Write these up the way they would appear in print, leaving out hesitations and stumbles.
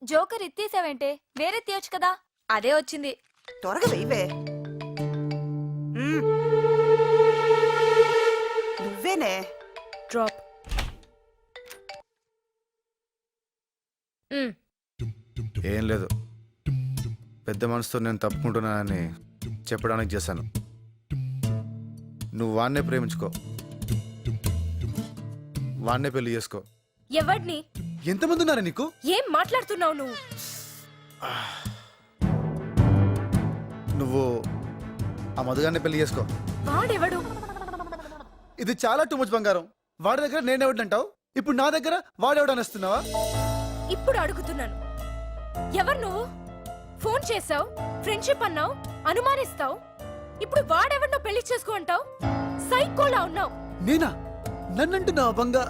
Joker ఎత్తేసావేంటే? వేరే తీయొచ్చు కదా. అదే వచ్చింది. త్వరగా వెయ్యవే. నువ్వేనే. డ్రాప్. ఏం లేదు, పెద్ద మనసుతో నేను తప్పుకుంటున్నానని చెప్పడానికి చేశాను. నువ్వు వాన్నే ప్రేమించుకో, వాన్నే పెళ్లి చేసుకో. ఎవడ్ని? ఎంతమంది ఉన్నారా నీకు? ఏం మాట్లాడుతున్నావు నువ్వు? నువ్వు ఆ మధుగాన్ని పెళ్లి చేసుకో. వాడెవడు? ఇది చాలా టూ మచ్ బంగారం. వాడి దగ్గర నేనెవడంటావు, ఇప్పుడు నా దగ్గర వాడెవడనిస్తున్నావా? ఇప్పుడు అడుగుతున్నాను, ఎవరు నువ్వు? ఫోన్ చేసావు, ఫ్రెండ్షిప్ అన్నావు, అనుమానిస్తావు. ఇప్పుడు వాడెవరినో పెళ్లి చేసుకో అంటావు. సైకోలా ఉన్నావు. నేనా? నన్నంటున్నావా బంగా?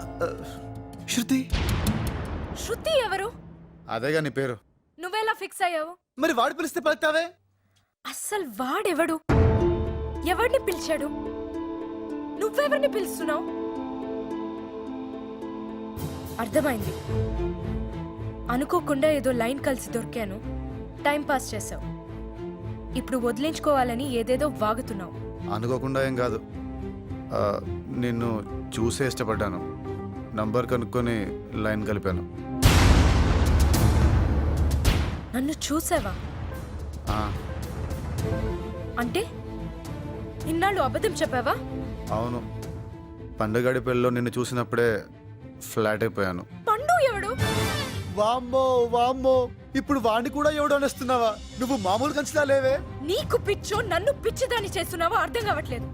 శృతి. శృతి ఎవరు? అదేగా నీ పేరు. నువ్వెలా ఫిక్స్ అయ్యావు? మరి వాడు పిలిస్తే పలుకుతావే? అస్సలు వాడెవడు? ఎవరిని పిలిచాడు? నువ్వెవరిని పిలుస్తున్నావు? అర్థమైంది. అనుకోకుండా ఏదో లైన్ కలిసి దొరికాను, టైం పాస్ చేసావు. ఇప్పుడు వదిలించుకోవాలని ఏదేదో వాగుతున్నావు. అనుకోకుండా ఏం కాదు, నిన్ను చూసే ఇష్టపడ్డాను. నంబర్ కనుక్కొని లైన్ కలిపాను. నన్ను చూసావా? అంటే ఇన్నాళ్ళు అబద్ధం చెప్పావా? అవును, పండుగడి పెళ్ళిలో నిన్ను చూసినప్పుడే ఫ్లాట్ అయిపోయాను. పండు ఎవడు? వామ్మో వామ్మో, ఇప్పుడు వాడిని కూడా ఎవడు అనేస్తున్నావా? నువ్వు మామూలు కంచిలా లేవే. నీకు పిచ్చో నన్ను పిచ్చిదాన్ని చేస్తున్నావా అర్థం కావట్లేదు.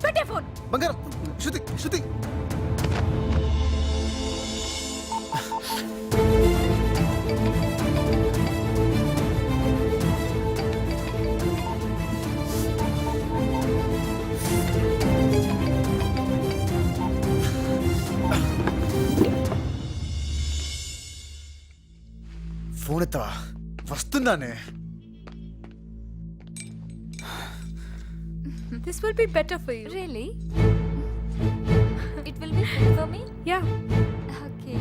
పెట్టే ఫోన్. బంగారం. శృతి, శృతి. Phone ఎత్తవా? వస్తున్నానే. This will be better for you. Really? It will be fun for me? Yeah. Okay.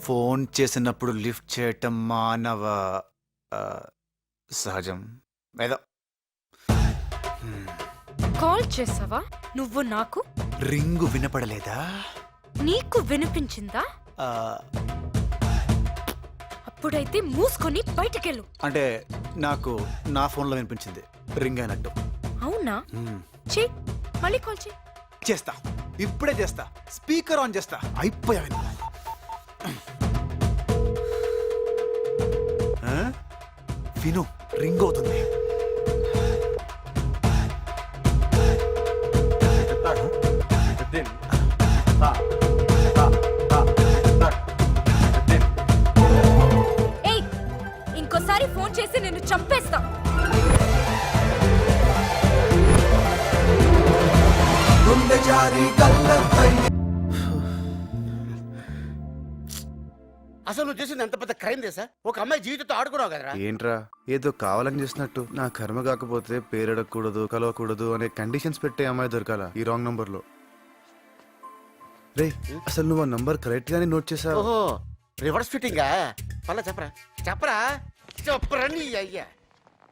Phone చేసినప్పుడు లిఫ్ట్ చేయటం మానవ సహజం. ఏదో కాల్ చేసావా నువ్వు నాకు? రింగు వినపడలేదా? నీకు వినిపించిందా? అప్పుడైతే మూసుకొని బయటికెళ్ళు. అంటే నాకు నా ఫోన్లో వినిపించింది రింగ్ అయినట్టు. అవునా? చెయ్, మళ్ళీ కాల్ చెయ్. చేస్తా, ఇప్పుడే చేస్తా. స్పీకర్ ఆన్ చేస్తా. అయిపోయావు. విను, రింగ్ అవుతుంది. ఏయ్, ఇంకోసారి ఫోన్ చేసి నిన్ను చంపేస్తా. అసలు నువ్వు చేసింది ఎంత పెద్ద క్రైమ్ చేసా? ఒక అమ్మాయి జీవితంతో ఆడుకున్నావు కదరా. ఏంట్రా ఏదో కావాలని చేసినట్టు? నా కర్మ కాకపోతే పేరెడకూడదు, కలవకూడదు అనే కండిషన్స్ పెట్టే అమ్మాయి దొరకాల ఈ రాంగ్ నంబర్ లో. రే, అసలు నువ్వు ఆ నంబర్ కరెక్ట్ గానే నోట్ చేసావు. ఓహో, రివర్స్ ఫిట్టింగా? పలా చెప్పరా చెప్పరా చెప్పరా. నీ అయ్యా,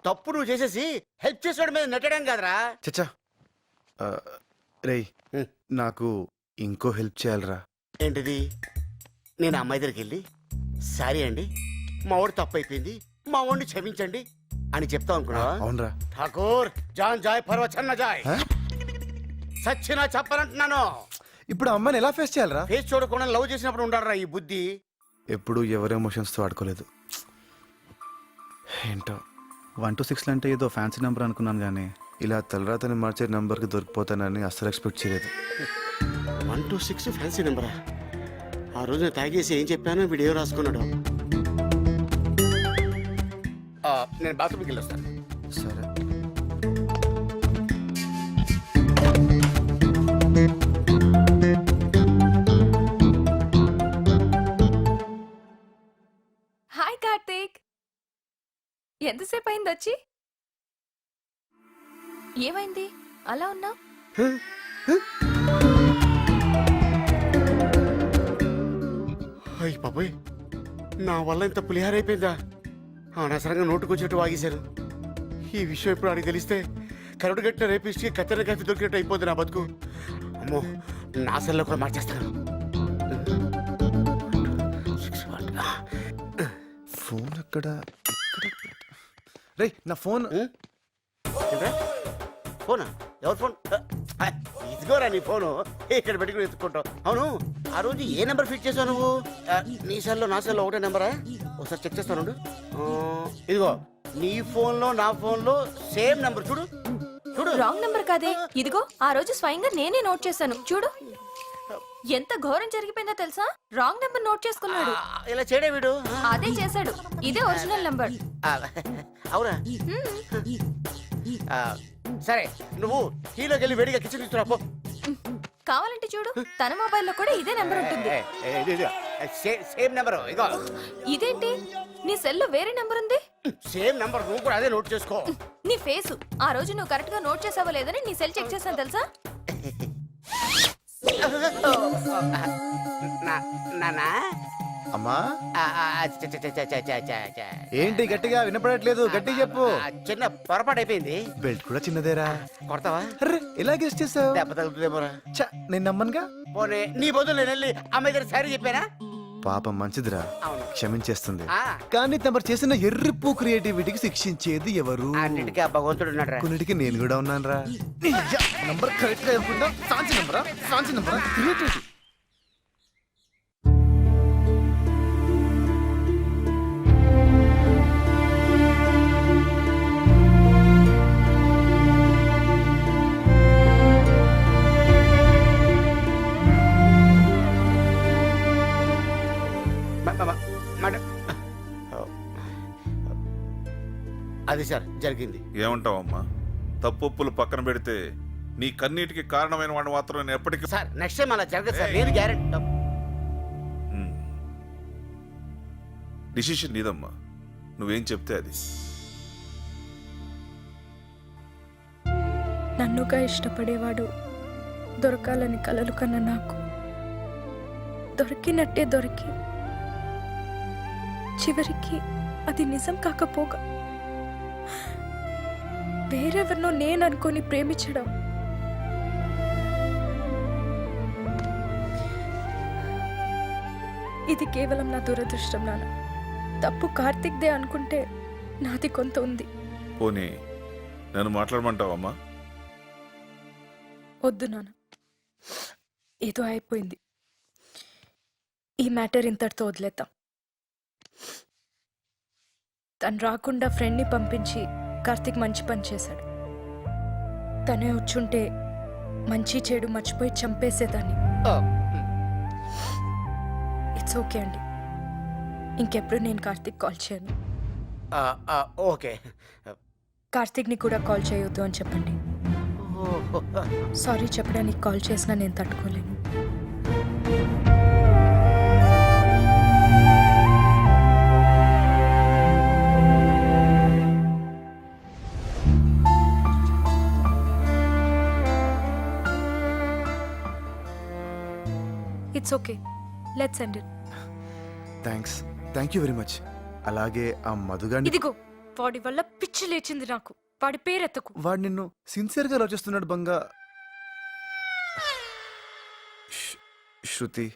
తప్పు నువ్వు చేసేసి హెల్ప్ చేసేవాడి మీద నెట్టడం కాదురా. చచ్చా. రే, నాకు ఇంకో హెల్ప్ చేయాలరా. ఏంటిది? నేను అమ్మాయి దగ్గరికి వెళ్ళి సారీ అండి, మా వాడు తప్పు అయిపోయింది, మా వాడిని క్షమించండి అని చెప్తావు అనుకున్నా? అవునరా. ఠాకూర్ జాన్ జాయ్ పర్వచన్న జాయ్, సచ్చినా చెప్పనంటున్నాను. ఇప్పుడు ఆ అమ్మాయిని ఎలా ఫేస్ చేయాలరా? ఫేస్ చూడకుండా లవ్ చేసినప్పుడు ఉండాలరా ఈ బుద్ధి. ఎప్పుడు ఎవరి ఎమోషన్స్ తో ఆడుకోలేదు. ఏంటో 1 to 6 అంటే ఏదో ఫ్యాన్సీ నెంబర్ అనుకున్నాను, కానీ ఇలా తలరాతని మార్చే నెంబర్కి దొరికిపోతానని అస్సలు ఎక్స్పెక్ట్ చేయలేదు. 1 to 6 ఫ్యాన్సీ నెంబరా? ఆ రోజు నేను తాగేసి ఏం చెప్పానో వీడియో రాసుకున్నాడు. నేను బాత్రూమ్కి వెళ్ళొస్తాను. సరే. హాయ్ కార్తీక్, ఎంతసేపు అయింది వచ్చి? ఏమైంది అలా ఉన్నావు? అయ్యి బాబాయ్, నా వల్ల ఇంత పులిహార అయిపోయిందా? అనవసరంగా నోటుకొచ్చేట్టు వాగేశారు. ఈ విషయం ఇప్పుడు అడిగి తెలిస్తే కరుడు గట్టిన రేపిస్ట్కి కత్తెర కాఫీ దొరికినట్టు అయిపోద్ది నా బతుకు. అమ్మో, నా సెల్లో కూడా మార్చేస్తాను. ఫోన్ ఎక్కడ? రే నా ఫోన్. ఏంట్రా? ఫోనా? ఎవరి ఫోన్? ఇదిగోరా నీ ఫోను. ఇక్కడ పెట్టుకుని ఎత్తుకుంటావు. అవును, ఆ రోజు ఏ నెంబర్ ఫిట్ చేసావు నువ్వు? నీ సెల్లో నా సెల్లో ఒకటే నెంబరా? ఒకసారి చెక్ చేస్తాను. ఇదిగో నీ ఫోన్లో నా ఫోన్లో సేమ్ నెంబర్. చూడు చూడు. రాంగ్ నంబర్ కాదే, ఇదిగో ఆ రోజు స్వయంగా నేనే నోట్ చేశాను. చూడు ఎంత ఘోరం జరిగిపోయిందో తెలుసా? రాంగ్ నంబర్ నోట్ చేసుకున్నాడు. ఇలా చేయడే వీడు. అదే చేశాడు. ఇదే ఒరిజినల్ నంబర్. అవునా? సరే, నువ్వు హీలోకి వెళ్ళి వేడిగా కిచెన్ తీసుకురా పో. కావాలంటే చూడు, తన మొబైల్లో కూడా ఇదే నెంబర్ ఉంటుంది. Same number. ఇగో ఇదేంటి, నీ సెల్లో వేరే నెంబర్ ఉంది? సేమ్ నెంబర్, నువ్వు కూడా అదే నోట్ చేసుకో. నీ ఫేసు ఆ రోజు నువ్వు కరెక్ట్ గా నోట్ చేసావో లేదని నీ సెల్ చెక్ చేశాను తెలుసా? నానా అమ్మా, ఆ, ఆ, చ, చ, చ, చ, చ, చ, చ, చ. ఏంటి గట్టిగా వినపడట్లేదు? గట్టి చెప్పు. ఆ, చిన్న పొరపాటు అయిపోయింది. బెల్ట్ కూడా చిన్నదేరా. కొడతావా? అర్రే ఎలా గెస్ట్ చేసావు? దెబ్బ తగులుతుందేమోరా. ఛ, నేను నమ్మనుగా. పోనీ నీ బదులు నేను వెళ్ళి అమ్మాయి దగ్గర సారీ చెప్పానా? పాపం మంచిదిరా, అవును. క్షమించేస్తుంది. ఆ, కానీ తమరు చేసిన ఎర్రిప్పు క్రియేటివిటీకి శిక్షించేది ఎవరు? అన్నిటికీ ఆ భగవంతుడు ఉన్నాడు రా. కొన్నిటికి నేను కూడా ఉన్నాను రా. నంబర్ కరెక్ట్ గా ఇవ్వకుండా ఫ్యాన్సీ నంబరా? ఫ్యాన్సీ నంబరా? క్రియేటివిటీ. అది సార్ జరిగింది. ఏమంటావమ్మా? తప్పులు పక్కన పెడితే నీ కన్నీటికి కారణమైన వాడిని మాత్రం నేను ఎప్పటికీ. సార్ నెక్స్ట్ టైం అలా జరగదు సార్, నేను గ్యారెంటీ. డిసిషన్ నీదమ్మా, నువ్వేం చెప్తే అది. నన్నుగా ఇష్టపడేవాడు దొరకాలని కలలు కన్న నాకు దొరికినట్టే దొరికి చివరికి అది నిజం కాకపోగా వేరెవరినో నేను అనుకొని ప్రేమించడం ఇది కేవలం నా దురదృష్టం. నాన్న, తప్పు కార్తిక్దే అనుకుంటే నాది కొంత ఉంది. పోనీ నన్ను మాట్లాడమంటావమ్మా? వద్దు నాన్న, ఏదో అయిపోయింది. ఈ మ్యాటర్ ఇంతటితో వదిలేద్దాం. తను రాకుండా ఫ్రెండ్ని పంపించి కార్తిక్ మంచి పని చేశాడు. తనే వచ్చుంటే మంచి చెడు మర్చిపోయి చంపేసేదాన్ని. ఇట్స్ ఓకే అండి, ఇంకెప్పుడు నేను కార్తిక్ కాల్ చేయను. ఓకే. కార్తిక్ని కూడా కాల్ చేయొద్దు అని చెప్పండి. సారీ చెప్పడానికి కాల్ చేసినా నేను తట్టుకోలేను. It's okay, let's end it. Thank you very much. అలాగే ఆ మధుగాడిని. ఇదిగో వాడి వల్ల పిచ్చి లేచింది నాకు. వాడి పేరెత్తకు. వాడు నిన్ను సిన్సియర్ గా లవ్ చేస్తున్నాడు బంగా. శృతి,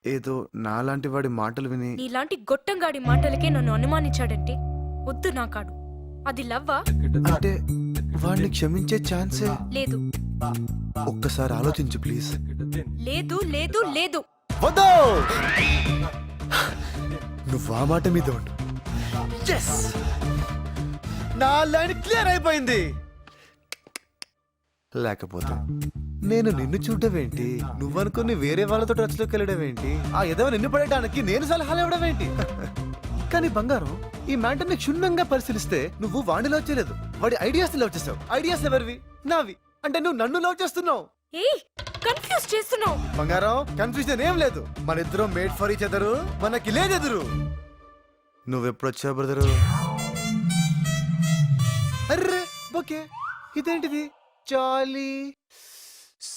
ఏదో నాలాంటి వాడి మాటలు విని. నీలాంటి గొట్టంగాడి మాటలకే నన్ను అనుమానించాడంటే వద్దు నా కాడు. అది లవ్వా? అంటే వాడిని క్షమించే ఛాన్సే లేదు. ఒక్కసారి ఆలోచించు ప్లీజ్. లేదు లేదు లేదు. వద్దు, నువ్వు ఆ మాట మీద ఉండు. Yes! నా లైన్ క్లియర్ అయిపోయింది. లేకపోతే నేను నిన్ను చూడడం ఏంటి, నువ్వనుకుని వేరే వాళ్ళతో టచ్లోకి వెళ్ళడం ఏంటి, ఆ ఎదవ నిన్ను పడేయడానికి నేను సలహాలు ఇవ్వడం ఏంటి? కానీ బంగారం, ఈ మ్యాటర్ని క్షుణ్ణంగా పరిశీలిస్తే నువ్వు వాడిని లవ్ చేయలేదు, వాడి ఐడియాస్ లవ్ చేసావు. ఐడియాస్ ఎవరివి? నావి. అంటే నువ్వు నన్ను లవ్ చేస్తున్నావు. ఏయ్, కన్ఫ్యూజ్ చేస్తున్నావు. బంగారం, కన్ఫ్యూజన్ ఏం లేదు. మన ఇద్దరం మేడ్ ఫర్ ఈచ్ అదరు, మనకి లేదెదురు. నువ్వెప్పుడు వచ్చావు బ్రదరు? అర్రే ఓకే, ఇదేంటిది? చాలీ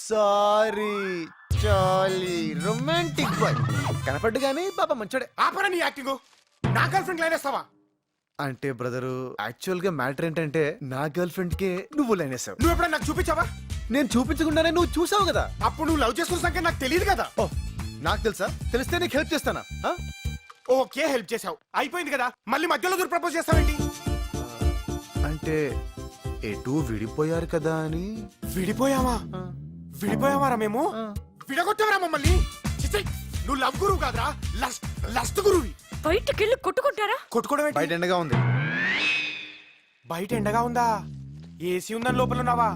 సారీ చాలీ రొమాంటిక్ బాయ్ కనపడ్డు కానీ పాప మంచోడే. ఆపరా నీ యాక్టింగ్. నా గర్ల్ ఫ్రెండ్ లైన్ వేస్తావా? అంటే బ్రదరు యాక్చువల్ గా మ్యాటర్ ఏంటంటే నా గర్ల్ ఫ్రెండ్ కే నువ్వు లైన్ వేసావు. నువ్వు ఎప్పుడైనా నాకు చూపించావా? నేను చూపించకుండానే నువ్వు చూసావు కదా. అప్పుడు నువ్వు లవ్ చేస్తున్న సంగతి నాకు తెలియదు కదా. ఓ నాకు తెలుసా? తెలిస్తే నీకు హెల్ప్ చేస్తానా? ఆ? ఓకే హెల్ప్ చేసావు, అయిపోయింది కదా. మళ్ళీ మధ్యలో దూరం ప్రపోజ్ చేస్తావేంటి? అంటే ఎటు విడిపోయారు కదా అని. విడిపోయావా? విడిపోయావారా మేము? విడగొట్టావరా మమ్మల్ని? చిచ్చి, నువ్వు లవ్ గురువు కాదురా, లస్ట్ గురువి. బయటికెళ్ళి కొట్టుకుంటారా? కొట్టుకోవడం ఏంటి? బయట ఎండగా ఉంది. బయట ఎండగా ఉందా? ఏసీ ఉందని లోపల ఉన్నావా?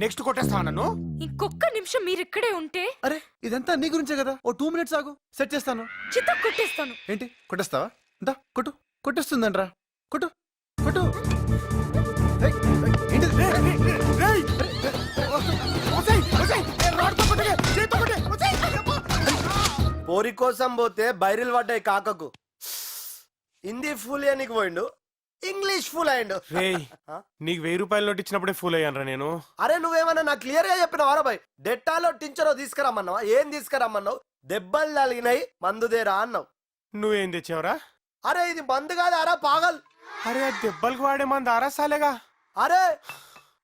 నెక్స్ట్ కొట్టేస్తావా నన్ను? ఇంకొక్క నిమిషం మీరు ఇక్కడే ఉంటే అరే ఇదంతా నీ గురించే కదా. ఓ 2 minutes ఆగు, సెట్ చేస్తాను. చిత్త కొట్టేస్తాను. ఏంటి కొట్టేస్తావా? దా కొట్టు. కొట్టేస్తుందంట్రా. కొట్టు కొట్టు. ఏయ్, ఏయ్, ఏంటిది? రేయ్! ఒసేయ్, ఒసేయ్, ఏ రాడ్తో కొట్టకే, చేత్తో కొట్టే, ఒసేయ్! పోరి కోసం పోతే బైరిల్ పడ్డాయి కాకకు. హిందీ ఫుల్ అయ్యానికి పోయిండు, ఇంగ్లీష్ ఫుల్ అయ్యిండు. రేయ్, నీకు 1000 రూపాయల నోట్ ఇచ్చినప్పుడే ఫూల్ అయ్యానరా నేను. అరే నువ్వేమన్నా నాకు క్లియర్ గా చెప్పినావా బాయ్? డెట్టాలో టించరో తీసుకురమ్మన్నావా? ఏం తీసుకురమ్మన్నావు? దెబ్బలు తగిలినాయి మందుదేరా అన్నావు. నువ్వేం తెచ్చావురా? అరే ఇది మందు కాదు అరా పాగల్. అరే ఆ దెబ్బలకు వాడే మంది అరసాలేగా. అరే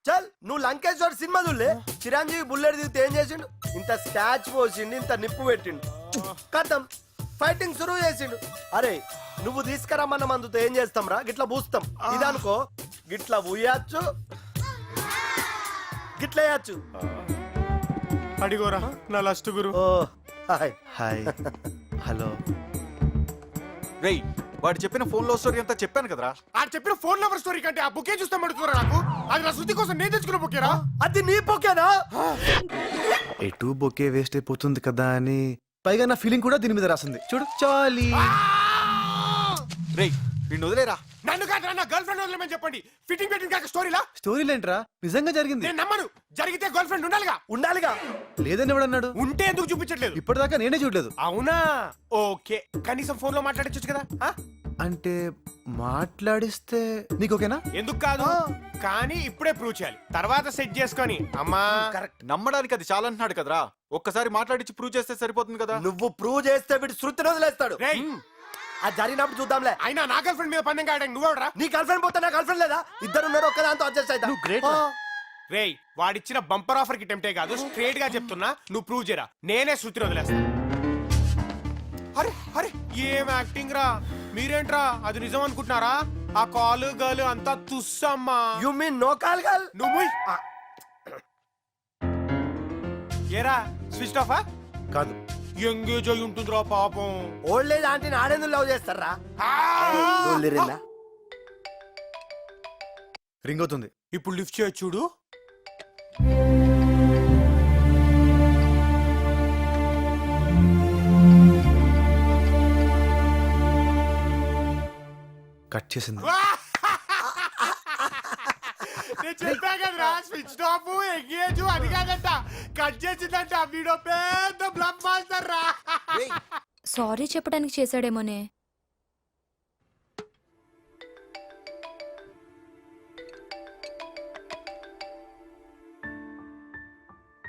చల్ నువ్వు లంకేశ్వర్ సినిమా చూడలే? చిరంజీవి బుల్లెట్ దిగితే ఏం చేసిండు? ఇంత స్టాచ్ పోసిండు, ఇంత నిప్పు పెట్టిండు, కథం ఫైటింగ్ సురువు చేసిండు. అరే నువ్వు తీసుకురమ్మన్న మందుతో ఏం చేస్తాం రా? గిట్లా పూస్తాం. ఇదనుకో గిట్లా ఊయచ్చు, గిట్లా వేయచ్చు. అడిగోరా నా లస్ట్ గురు. ఓ హాయ్. Hi hello. రేయ్ వాడు చెప్పిన ఫోన్ లో స్టోరీ అంతా చెప్పాను కదరా. ఆ చెప్పిన ఫోన్ నెంబర్ స్టోరీ కంటే ఆ బుకే చూస్తే మడుతురా నాకు. అది నా శృతి కోసం నేను తెచ్చుకున్న బుకేరా. అది నీ పొకేనా? ఎటు బొకే వేస్ట్ అయిపోతుంది కదా అని. పైగా నా ఫీలింగ్ కూడా దీని మీద రాసింది చూడు. చాలీ. రేయ్ వీడిని వదిలేరా. నన్ను కాదు నా గర్ల్ ఫ్రెండ్ వదిలేమని చెప్పండి. ఫిట్టింగ్ పెట్టింగ్ కాక స్టోరీలా? స్టోరీ లేంట్రా, నిజంగా జరిగింది. నేను నమ్మను. జరిగితే గర్ల్ ఫ్రెండ్ ఉండాలిగా. ఉండాలిగా. లేదని ఎవడన్నాడు? ఉంటే ఎందుకు చూపించట్లేదు? ఇప్పటిదాకా నేనే చూడలేదు. అవునా? ఓకే, కనీసం ఫోన్ లో మాట్లాడచ్చు కదా. ఆ? అంటే మాట్లాడిస్తే నీకు ఓకేనా? ఎందుకు కాదు, కానీ ఇప్పుడే ప్రూవ్ చేయాలి, తర్వాత సెట్ చేసుకొని. అమ్మా కరెక్ట్. నమ్మడానికి అది చాలా అంటున్నాడు కదరా. ఒక్కసారి మాట్లాడించి ప్రూవ్ చేస్తే సరిపోతుంది కదా. నువ్వు ప్రూవ్ చేస్తే వీడు శృతిని వదిలేస్తాడు. రేయ్, అది జరిగినప్పుడు చూద్దాంలే. అయినా నా గర్ల్ ఫ్రెండ్ మీద పందెం కాయడానికి నువ్వెవడరా? నీ గర్ల్ ఫ్రెండ్ పోతే నా గర్ల్ ఫ్రెండ్ లేదా? ఇద్దరు ఉన్నారు, ఒక్కదాంతో అడ్జస్ట్ అవుతా. నువ్వు great రా. రేయ్, వాడిచ్చిన బంపర్ ఆఫర్ కి టెంప్టే కాదు, స్ట్రేట్ గా చెప్తున్నా, నువ్వు ప్రూవ్ చేయరా, నేనే శృతిని వదిలేస్తా. అరే అరే ఏం యాక్టింగ్ రా మీరేంట్రా? అది నిజం అనుకుంటున్నారా? ఆ కాలు గర్ల్ అంతా తుస్సమ్మా. You mean no call girl? నువ్వు ఏరా స్విచ్ ఆఫా? కాదు. ఎంగేజ్ అయి ఉంటుందిరా పాపం. ఓల్డ్ ఏజ్ ఆంటీని ఆడేందుకు లవ్ చేస్తారా? రింగ్ అవుతుంది. ఇప్పుడు లిఫ్ట్ చేయొచ్చు చూడు. కట్ చేసింది. నేను చెప్పా కదరా, స్విచ్ ఆఫ్ ఎంగేజ్ అది కాదంట, కట్ చేసిందంట. వీడియో పెద్ద బ్లఫ్ మాస్టర్ రా. సారీ చెప్పడానికి చేశాడేమోనే.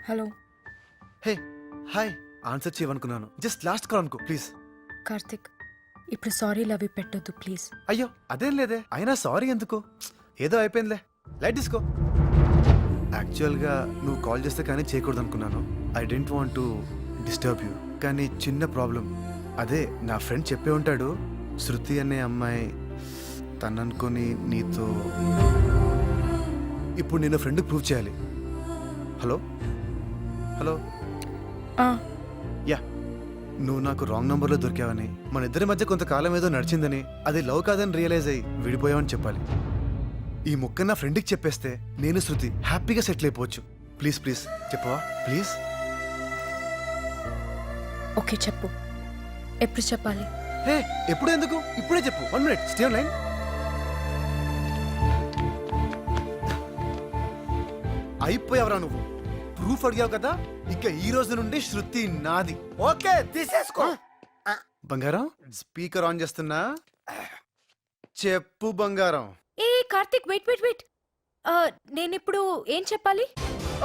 Hello hey hi. ఆన్సర్ చేయమనుకున్నాను. జస్ట్ లాస్ట్ కాల్ అనుకో ప్లీజ్. కార్తిక్, ఇప్పుడు సారీ లవ్ పెట్టొద్దు ప్లీజ్. అయ్యో అదేం లేదే. అయినా సారీ ఎందుకు? ఏదో అయిపోయిందిలే, లైట్ తీసుకో. యాక్చువల్గా నువ్వు కాల్ చేస్తే కానీ చేయకూడదు అనుకున్నాను. I don't want to disturb you. కానీ చిన్న ప్రాబ్లం. అదే నా ఫ్రెండ్ చెప్పే ఉంటాడు, శృతి అనే అమ్మాయి తననుకొని నీతో. ఇప్పుడు నేను ఫ్రెండ్కి ప్రూవ్ చేయాలి. Hello hello. యా, నువ్వు నాకు రాంగ్ నంబర్లో దొరికావని, మన ఇద్దరి మధ్య కొంతకాలం ఏదో నడిచిందని, అది లవ్ కాదని రియలైజ్ అయ్యి విడిపోయావని చెప్పాలి. ఈ ముక్క నా ఫ్రెండ్కి చెప్పేస్తే నేను శృతి హ్యాపీగా సెటిల్ అయిపోవచ్చు. ప్లీజ్ ప్లీజ్ చెప్పవా ప్లీజ్? ఓకే చెప్పు, ఎప్పుడు చెప్పాలి? హే ఎప్పుడు ఎందుకు? ఇప్పుడే చెప్పు. 1 minute, స్టే ఆన్ లైన్. అయిపోయావరా నువ్వు. ప్రూఫ్ అడిగావు కదా, ఇక ఈ రోజు నుండి శృతి నాది. ఓకే తీసేసుకో. బంగారం స్పీకర్ ఆన్ చేస్తున్నా. చెప్పు బంగారం. ఏ కార్తిక్, వెయిట్ వెయిట్ వెయిట్. నేనిప్పుడు ఏం చెప్పాలి?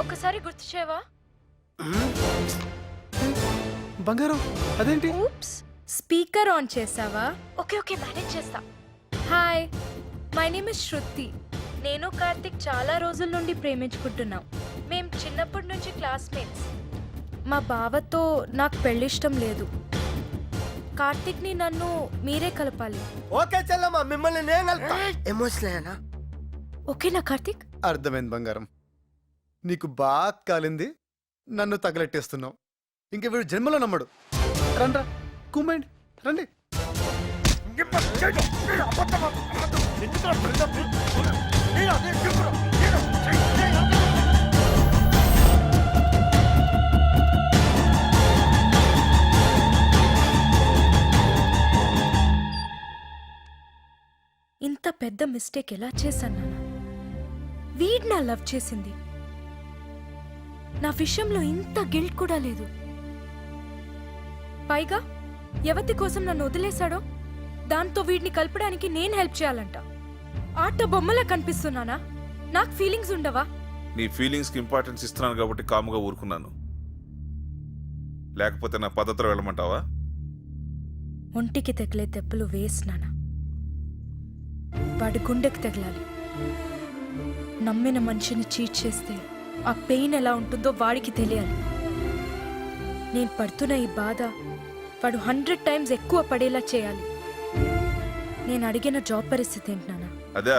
ఒక్కసారి గుర్తు చేయవా? బంగారం అదేంటి? ఊప్స్ స్పీకర్ ఆన్ చేసావా? ఓకే ఓకే మేనేజ్ చేస్తా. హాయ్, మై నేమ్ ఇస్ శృతి. నేను కార్తిక్ చాలా రోజుల నుండి ప్రేమించుకుంటున్నాం. మేం చిన్నప్పటి నుంచి క్లాస్మేట్స్. మా బావతో నాకు పెళ్ళిష్టం లేదు. కార్తిక్ని నన్ను మీరే కలపాలి. ఓకే చెల్లమ్మ, మిమ్మల్ని నేను కలుపుతా. ఎమోషనల్ ఓకేనా కార్తిక్? అర్థమైంది బంగారం. నీకు బాగా కాలింది, నన్ను తగలెట్టేస్తున్నావు. ఇంక వీడు జన్మలో నమ్మడు. రండ్రా కుమ్మండి, రండి. ఇంత పెద్ద మిస్టేక్ ఎలా చేశాను నాన్న? వీడ్ నా లవ్ చేసింది. నా విషయంలో ఇంత గిల్ట్ కూడా లేదు. పైగా ఎవతి కోసం నన్ను వదిలేశాడో దాంతో వీడిని కలపడానికి నేను హెల్ప్ చేయాలంట. ఆట బొమ్మలా కనిపిస్తున్నానా? నాకు ఫీలింగ్స్ ఉండవా? నీ ఫీలింగ్స్కి ఇంపార్టెన్స్ ఇస్తున్నాను కాబట్టి కాముగా ఊరుకున్నాను. లేకపోతే నా పద్ధతిలో వెళ్ళమంటావా? ఒంటికి తగిలే దెబ్బలు వేసినానా? వాడి గుండెకి తగలాలి. నమ్మిన మనిషిని చీట్ చేస్తే ఆ పెయిన్ ఎలా ఉంటుందో వాడికి తెలియాలి. నేను పడుతున్న ఈ బాధ వాడు 100 టైమ్స్ ఎక్కువ పడేలా చేయాలి. నేను అడిగిన జాబ్ పరిస్థితి ఏంటి నాన్న? అదే,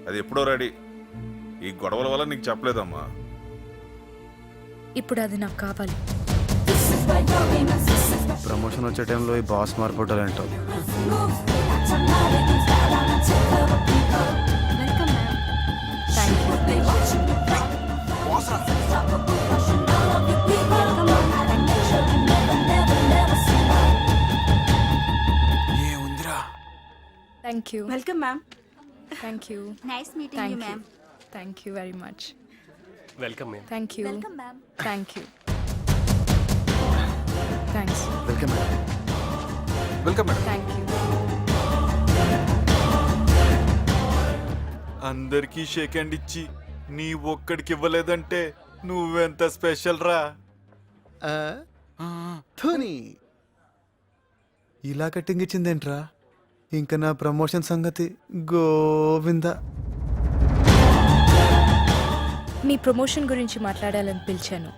అది ఎప్పుడో రెడీ. ఈ గొడవల వల్ల నీకు చెప్పలేదమ్మా. ఇప్పుడు అది నాకు కావాలి. ప్రమోషన్ వచ్చే టైంలో ఈ బాస్ మార్పుటాలంటావు. Thank you. Welcome ma'am. Thank you. Nice meeting you ma'am. Thank you very much. Welcome ma'am. Thank you. Welcome ma'am. Thank you. Thanks. Welcome madam. Welcome madam. Thank you. అందరికీ shake hand ఇచ్చి నీ ఒక్కడికి ఇవ్వలేదంటే నువ్వెంత special రా. ధోని ఇలా cutting ఇచ్చిందేంట్రా? ఇంకా నా promotion సంగతి గోవింద. మీ ప్రమోషన్ గురించి మాట్లాడాలని పిలిచాను.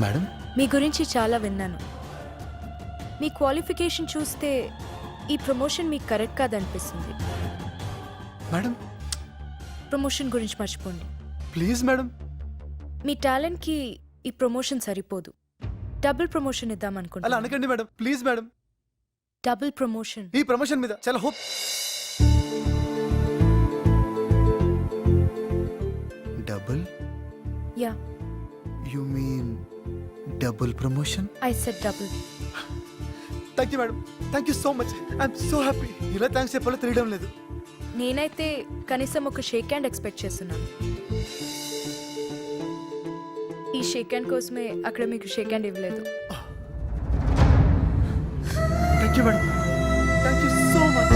మేడం, మీ గురించి చాలా విన్నాను. మీ క్వాలిఫికేషన్ చూస్తే ఈ ప్రమోషన్ మీకు కరెక్ట్ కాదనిపిస్తుంది. మేడం ప్రమోషన్ గురించి మర్చిపోండి. Please madam. మీ టాలెంట్కి ఈ ప్రమోషన్ సరిపోదు. డబుల్ ప్రమోషన్ ఇద్దాం అలా అనుకుంటున్నాను. అనకండి madam, please madam. Double promotion. ఈ ప్రమోషన్ మీద చాలా hope. Double? Yeah, you mean double promotion? I said double. Thank you madam, thank you so much. I'm so happy. ఇలా థ్యాంక్స్ చెప్పాలో తెలియడం లేదు. నేనైతే కనీసం ఒక షేక్ హ్యాండ్ ఎక్స్పెక్ట్ చేస్తున్నాను. ఈ షేక్ హ్యాండ్ కోసమే అక్కడ మీకు షేక్ హ్యాండ్ ఇవ్వలేదు. Thank you madam, thank you so much.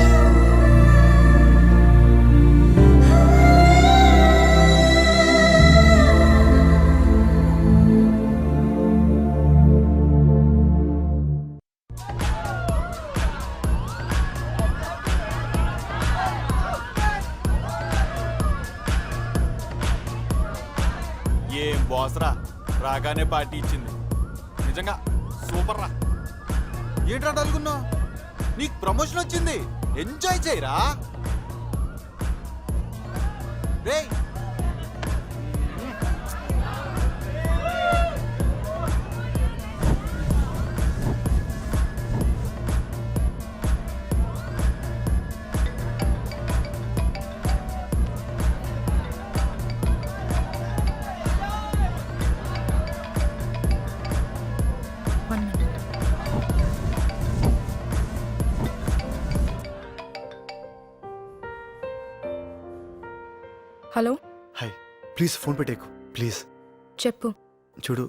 ఏం బాస్ రా, రాగానే పార్టీ ఇచ్చింది. నిజంగా సూపర్ రా. ఏంట్రా అనుకున్నావు? నీకు ప్రమోషన్ వచ్చింది, ఎంజాయ్ చేయరా. రేయ్ One minute. Hello, hi, please phone పెట్టేకు ప్లీజ్. చెప్పు. చూడు,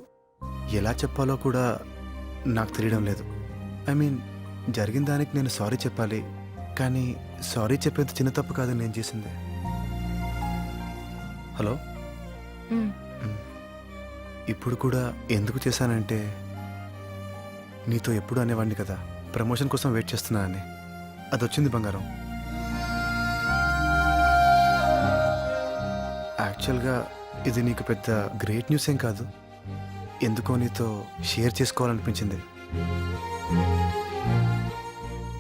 ఎలా చెప్పాలో కూడా నాకు తెలియడం లేదు. ఐ మీన్, జరిగిన దానికి నేను సారీ చెప్పాలి, కానీ సారీ చెప్పేంత చిన్న తప్పు కాదు నేను చేసింది. హలో, మ్, ఇప్పుడు కూడా ఎందుకు చేశానంటే నీతో ఎప్పుడు అనేవాడిని కదా ప్రమోషన్ కోసం వెయిట్ చేస్తున్నానని. అది వచ్చింది బంగారం. యాక్చువల్గా ఇది నీకు పెద్ద గ్రేట్ న్యూస్ ఏం కాదు, ఎందుకో నీతో షేర్ చేసుకోవాలనిపించింది.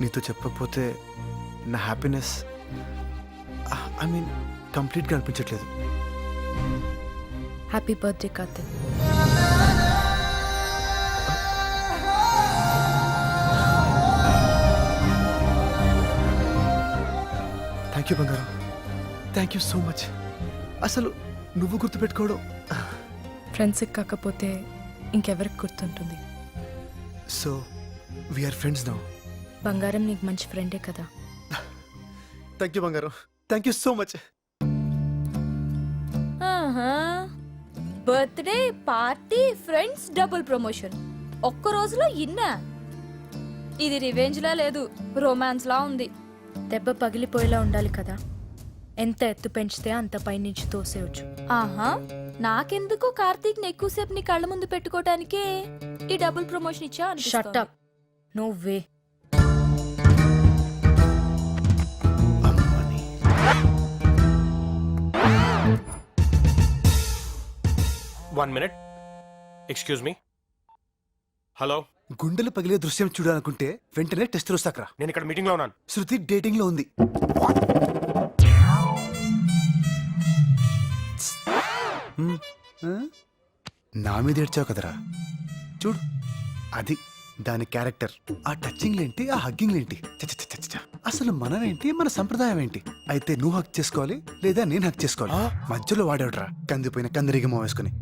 నీతో చెప్పకపోతే నా హ్యాపీనెస్ ఐ మీన్ కంప్లీట్గా అనిపించట్లేదు. Happy birthday Karthik. Thank you బంగారం, థ్యాంక్ యూ సో మచ్. అసలు నువ్వు గుర్తుపెట్టుకోవడం. ఫ్రెండ్స్కి కాకపోతే ఇంకెవరికి గుర్తుంటుంది? So we're friends now. బంగారం నీకు మంచి ఫ్రెండే కదా. థ్యాంక్ యూ బంగారం, thank you so much. Birthday party friends double promotion ఒక్క రోజులో ఇన్నా. ఇది రివెంజ్ లా లేదు, రొమాన్స్ లా ఉంది. దెబ్బ పగిలిపోయేలా ఉండాలి కదా. ఎంత ఎత్తు పెంచితే అంత పైనుంచి తోసేయచ్చు. ఆహా, నాకెందుకో కార్తీక్ ని ఎక్కువసేపు నీ కళ్ళ ముందు పెట్టుకోవటానికే ఈ డబుల్ ప్రమోషన్ ఇచ్చా. Shut up. No way. 1 minute. Excuse me. Hello, గుండెలు పగిలే దృశ్యం చూడాలనుకుంటే వెంటనే టెస్ట్ వస్తాకరా. నేను ఇక్కడ మీటింగ్ లో ఉన్నాను. శృతి డేటింగ్ లో ఉంది. నా మీద ఏడ్చావు కదరా, చూడు అది దాని క్యారెక్టర్. ఆ టచింగ్ ఏంటి, ఆ హగ్గింగ్ ఏంటి, అసలు మనమేంటి, మన సంప్రదాయం ఏంటి? అయితే నువ్వు హక్ చేసుకోవాలి లేదా నేను హక్ చేసుకోవాలి? మధ్యలో వాడేవడరా కందిపోయిన కందిరిగమో వేసుకుని.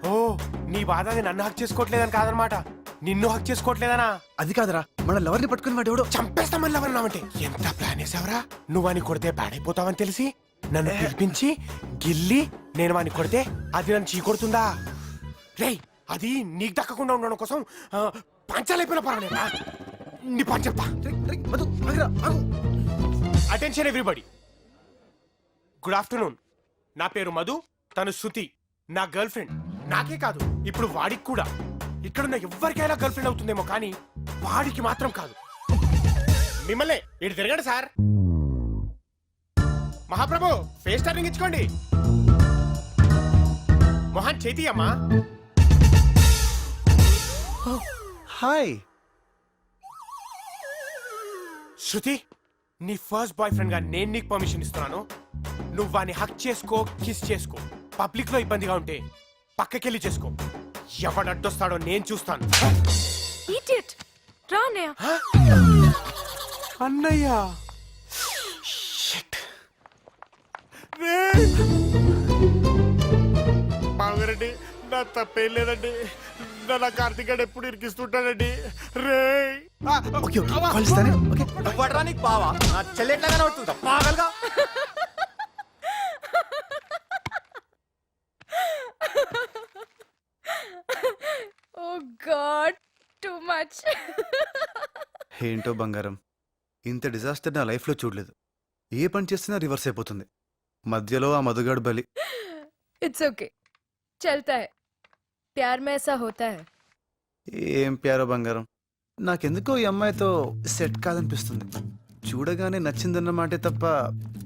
ఓ, నీ బాధ అది నన్ను హక్ చేసుకోవట్లేదని కాదనమాట, నిన్ను హక్ చేసుకోవట్లేదనా? అది కాదరా, మన లవర్ని పట్టుకుని వాడేవాడు. చంపేస్తామని లవన్నావంటే ఎంత ప్లాన్ వేసావరా? నువ్వు అని కొడితే పాడైపోతావని తెలిసి నన్ను పిలిపించి గిల్లి నేను వాని కొడితే అది నన్ను చీకొడుతుందా? రేయ్, అది నీకు దక్కకుండా ఉండడం కోసం పంచాలైపోయిన పర్వాలేదా? నీ పని చెప్తా. Attention everybody. Good afternoon. నా పేరు మధు, తను శృతి, నా గర్ల్ ఫ్రెండ్. నాకే కాదు, ఇప్పుడు వాడికి కూడా. ఇక్కడున్న ఎవరికైనా గర్ల్ ఫ్రెండ్ అవుతుందేమో కానీ వాడికి మాత్రం కాదు. మిమ్మల్ని ఇటు తిరగండి సార్. మహాప్రభు, ఫేస్ టర్నింగ్ ఇచ్చుకోండి. మొహన్ చేతి అమ్మా. హాయ్ శృతి, నీ ఫస్ట్ బాయ్ ఫ్రెండ్ గా నేను నీకు పర్మిషన్ ఇస్తున్నాను. నువ్వు వాని హక్ చేసుకో, కిస్ చేసుకో. పబ్లిక్ లో ఇబ్బందిగా ఉంటే పక్కకెళ్ళి చేసుకో. ఎవడు అడ్డొస్తాడో నేను చూస్తాను. Idiot. రా అన్నయ్య. అన్నయ్య, మావిరెడ్డి, నా తప్పేం లేదండి. నా కార్తీక్ గడు ఎప్పుడు ఇరికిస్తుంటాడండి. రే ఓకే ఓకే కాల్ ఇస్తానే. ఓకే నీకు బావా నా చెల్లెట్లాగానే పడుతుందా పాగలుగా? Oh God, too much. ఏంటో బంగారం, ఇంత డిజాస్టర్ నా లైఫ్లో చూడలేదు. ఏ పని చేసినా రివర్స్ అయిపోతుంది. మధ్యలో ఆ మధుగాడు బలి. It's okay. चलता है. प्यार में ऐसा होता है. ఏం ప్యారో బంగారం, నాకెందుకో ఈ అమ్మాయితో సెట్ కాదనిపిస్తుంది. చూడగానే నచ్చిందన్న మాటే తప్ప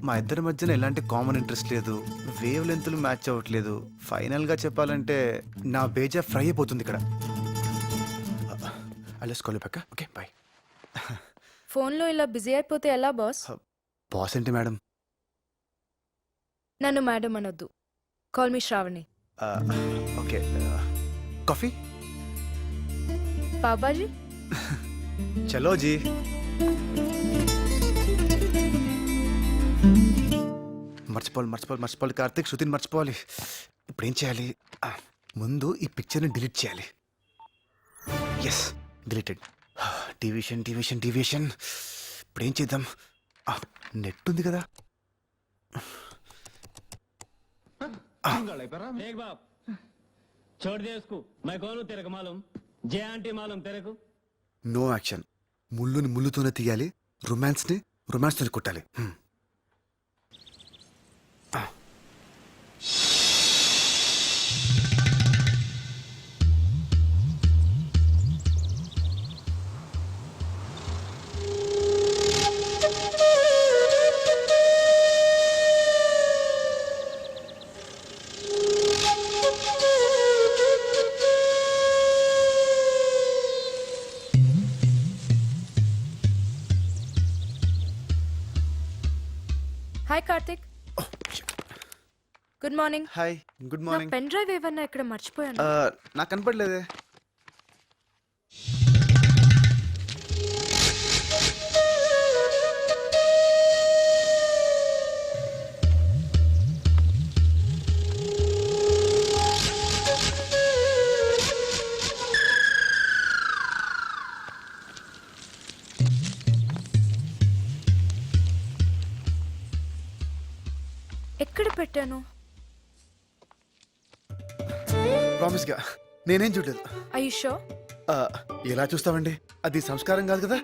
మా ఇద్దరి మధ్యన ఎలాంటి కామన్ ఇంట్రెస్ట్ లేదు. వేవ్ లెంత్లు మ్యాచ్ అవ్వట్లేదు. ఫైనల్గా చెప్పాలంటే నా బేజా ఫ్రై అయిపోతుంది ఇక్కడ. అలెస్కోలే పక్క. Okay bye. ఫోన్లో ఇలా బిజీ అయిపోతే ఎలా బాస్? బాస్ ఏంటి మేడం? నన్ను మేడం అనొద్దు. Call me Shravani. Okay. Coffee? పాపాజీ? చలో జీ. మర్చిపోవాలి కార్తీక్, శృతిని మర్చిపోవాలి. ఇప్పుడు ఏం చేయాలి? ముందు ఈ పిక్చర్ని డిలీట్ చేయాలి. Yes, deleted. డివిషన్. ఇప్పుడు ఏం చేద్దాం? నెట్ ఉంది కదా. एक बाप छोड़ दे उसको, मैं कौन हूँ तेरे को मालूम? जे आंटी मालूम तेरे को? No action. ముళ్ళుని ముళ్ళుతోనే తీయాలి, రొమాన్స్ని రొమాన్స్తోనే కొట్టాలి. Hi Karthik. Good morning. Hi good నా మార్నింగ్. పెన్ డ్రైవ్ ఏమన్నా ఇక్కడ మర్చిపోయాను. నాకు కనపడలేదే. ఎక్కడ పెట్టాను? ప్రామిస్ గా నేనేం చూడలేదు. I show? ఎలా చూస్తామండి, అది సంస్కారం కాదు కదా.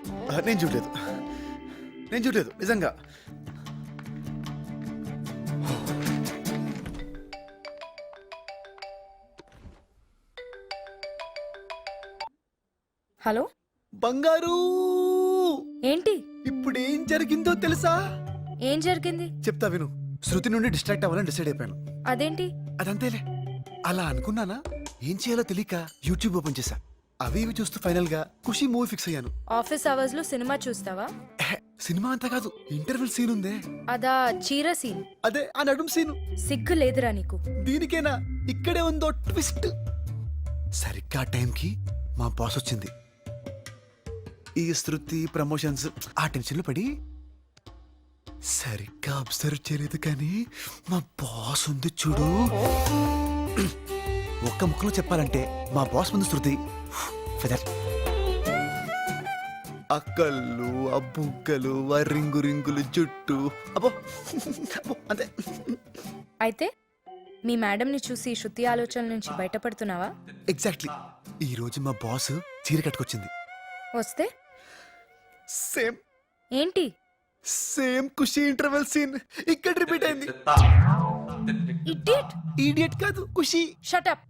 నేను చూడలేదు, నేను చూడలేదు నిజంగా. హలో, బంగారు, ఏంటి? ఇప్పుడు ఏం జరిగిందో తెలుసా? ఏం జరిగింది? చెప్తా విను. శృతి నుండి డిస్ట్రాక్ట్ అవ్వాలని డిసైడ్ అయిపోయాను. అదేంటి? అదంతేలే. అలా అనుకున్నానా, ఏం చేయాలో తెలియక యూట్యూబ్ ఓపెన్ చేశా. అవి ఇవి చూస్తూ ఫైనల్ గా ఖుషి మూవీ ఫిక్స్ అయ్యాను. ఆఫీస్ అవర్స్ లో సినిమా చూస్తావా? సినిమా అంతా కాదు, ఇంటర్వెల్ సీన్ ఉందే, అదా చీర సీన్? అదే ఆ నడుం సీను. సిగ్గు లేదురా నీకు? దీనికేనా? ఇక్కడే ఉందో ట్విస్ట్. సరిగ్గా టైంకి మా బాస్ వచ్చింది. ఈ శృతి ప్రమోషన్స్ ఆ టెన్షన్ లో పడి సరిగ్గా అబ్జర్వ్ చేయలేదు, కానీ మా బాస్ ఉంది చూడు. ఒక్క ముక్కలో చెప్పాలంటే మా బాస్ ముందు శృతి ఫెదర్. అక్కళ్ళు, ఆ బుగ్గలు, ఆ రింగు రింగులు జుట్టు, అబ్బో అబ్బో అంతే. అయితే మీ మేడంని చూసి శృతి ఆలోచనల నుంచి బయటపడుతున్నావా? ఎగ్జాక్ట్లీ. ఈ రోజు మా బాస్ చీర కట్టుకొచ్చింది. వస్తే సేమ్ ఏంటి? సేమ్ ఖుషి ఇంటర్వెల్ సీన్ ఇక్కడ రిపీట్ అయింది. ఇడియట్. ఈడియట్ కాదు, ఖుషి. Shut up.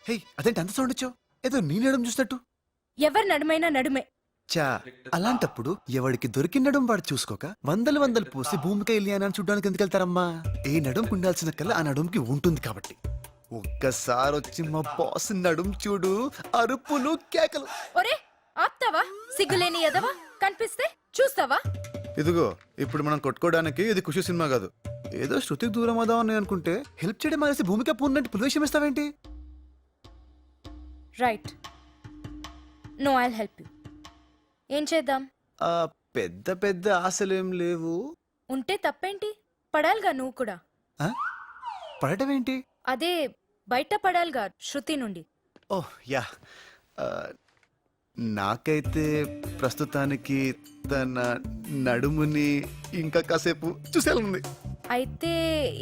హే, అదేంటి అంత సౌండ్ వచ్చావు? ఏదో నీ నడుము చూసినట్టు. ఎవరి నడుమైనా నడుమే. చా, అలాంటప్పుడు ఎవడికి దొరికిన నడుం వాడు చూసుకోక వందలు వందలు పోసి భూమికి వెళ్ళి అని చూడడానికి ఎందుకు వెళ్తారమ్మా? ఏ నడుంకి ఉండాల్సిన కల్లా ఆ నడుంకి ఉంటుంది కాబట్టి. ఒక్కసారి వచ్చి మా బాస్ నడుం చూడు, అరుపులు కేకలు. ఒరే ఆప్తావా? సిగ్గులేని ఎదవా, కనిపిస్తే చూస్తావా? ఇదిగో, ఇప్పుడు మనం కొట్టుకోవడానికి ఇది ఖుషి సినిమా కాదు. ఏదో శృతికి దూరం అవుదామని అనుకుంటే హెల్ప్ చేయడం మానేసి భూమిక పూర్ణంటే పులివేషం ఇస్తావేంటి? Right, no I'll help you. ఏం చేద్దాం? పెద్ద పెద్ద ఆశలేం లేవు. ఉంటే తప్పేంటి? పడాలిగా నువ్వు కూడా. ఆ? పడటం ఏంటి? అదే బయట పడాలిగా శృతి నుండి. ఓహ్ యా. ఆ, నాకైతే ప్రస్తుతానికి తన నడుముని ఇంకా కాసేపు చూసేయాలనుంది. అయితే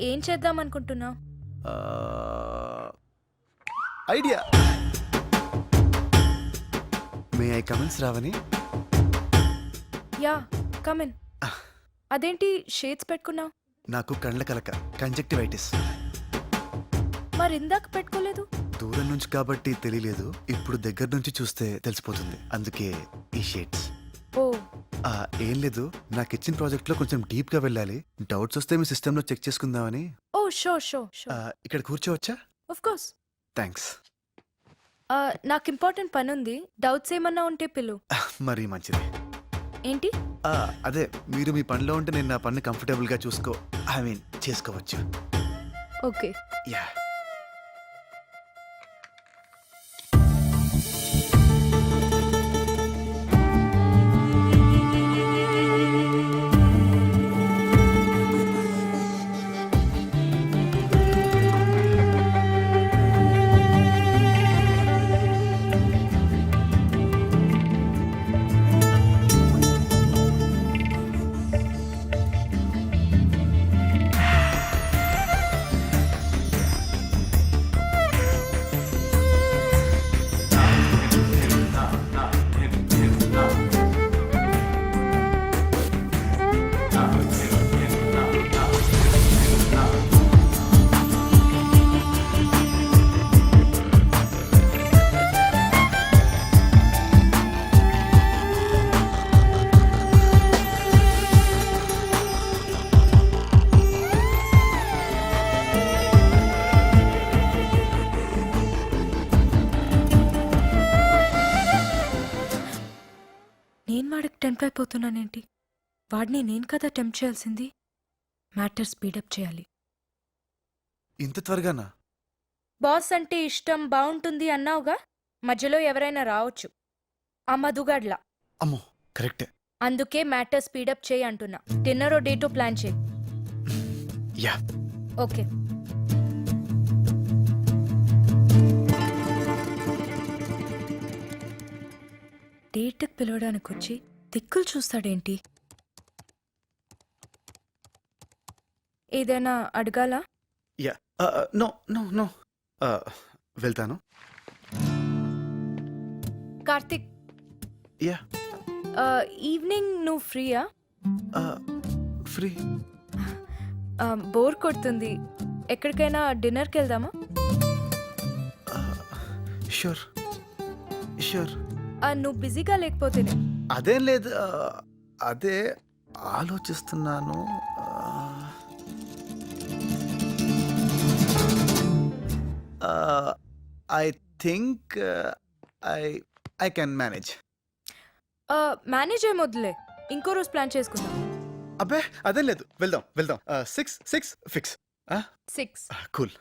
ఏం చేద్దాం అనుకుంటున్నావు? ఐడియా. మే ఐ కమెంట్స్ రావని? Yeah, come in. అదేంటి షేడ్స్ పెట్టుకున్నావు? నాకు కండ్ల కలక, కంజక్టివైటిస్. మరి ఇందాక పెట్టుకోలేదు? దూరం నుంచి కాబట్టి తెలియలేదు, ఇప్పుడు దగ్గర నుంచి చూస్తే తెలిసిపోతుంది, అందుకే ఈ షేడ్స్. ఓ, ఏం లేదు, నాకు ఇచ్చిన ప్రాజెక్ట్ లో కొంచెం డీప్ గా వెళ్ళాలి. డౌట్స్ వస్తే మీ సిస్టమ్ లో చెక్ చేసుకుందామని. Oh show show show. ఇక్కడ కూర్చోవచ్చా? Of course. థ్యాంక్స్. నాకు ఇంపార్టెంట్ పని ఉంది, డౌట్స్ ఏమన్నా ఉంటే పిలు. మరీ మంచిది. ఏంటి? అదే, మీరు మీ పనిలో ఉంటే నేను నా పని కంఫర్టబుల్ గా చేసుకోవచ్చు. ఓకే. యా. నేను వాడికి టెంప్ట్ అయిపోతున్నానేంటి? వాడిని నేను కదా టెంప్ట్ చేయాల్సింది. మ్యాటర్ స్పీడప్ చేయాలి. ఇంత త్వరగానా? బాస్ అంటే ఇష్టం, బాగుంటుంది అన్నావుగా, మధ్యలో ఎవరైనా రావచ్చు. ఆ మధుగాడ్లా. అమ్మో కరెక్టే. అందుకే మ్యాటర్ స్పీడప్ చేయి అంటున్నా. డిన్నర్ డేటో ప్లాన్ చేయి. యా. ఓకే. డేట్కి పిలవడానికి వచ్చి దిక్కులు చూస్తాడేంటి? ఏదైనా అడగాలా? యా. No no no. వెళ్తాను. కార్తిక్, యా. ఈవినింగ్ నువ్వు ఫ్రీయా? ఫ్రీ. బోర్ కొడుతుంది, ఎక్కడికైనా డిన్నర్కి వెళ్దామా? Sure sure. నువ్వు బిజీగా లేకపోతేనే. అదేం లేదు. అదే ఆలోచిస్తున్నాను. I think I can manage. Manage ఏమొద్దులే, ఇంకో రోజు ప్లాన్ చేసుకుందాం. అబ్బే అదేం లేదు, వెళ్దాం వెళ్దాం. 6 ఫిక్స్. 6. కూల్.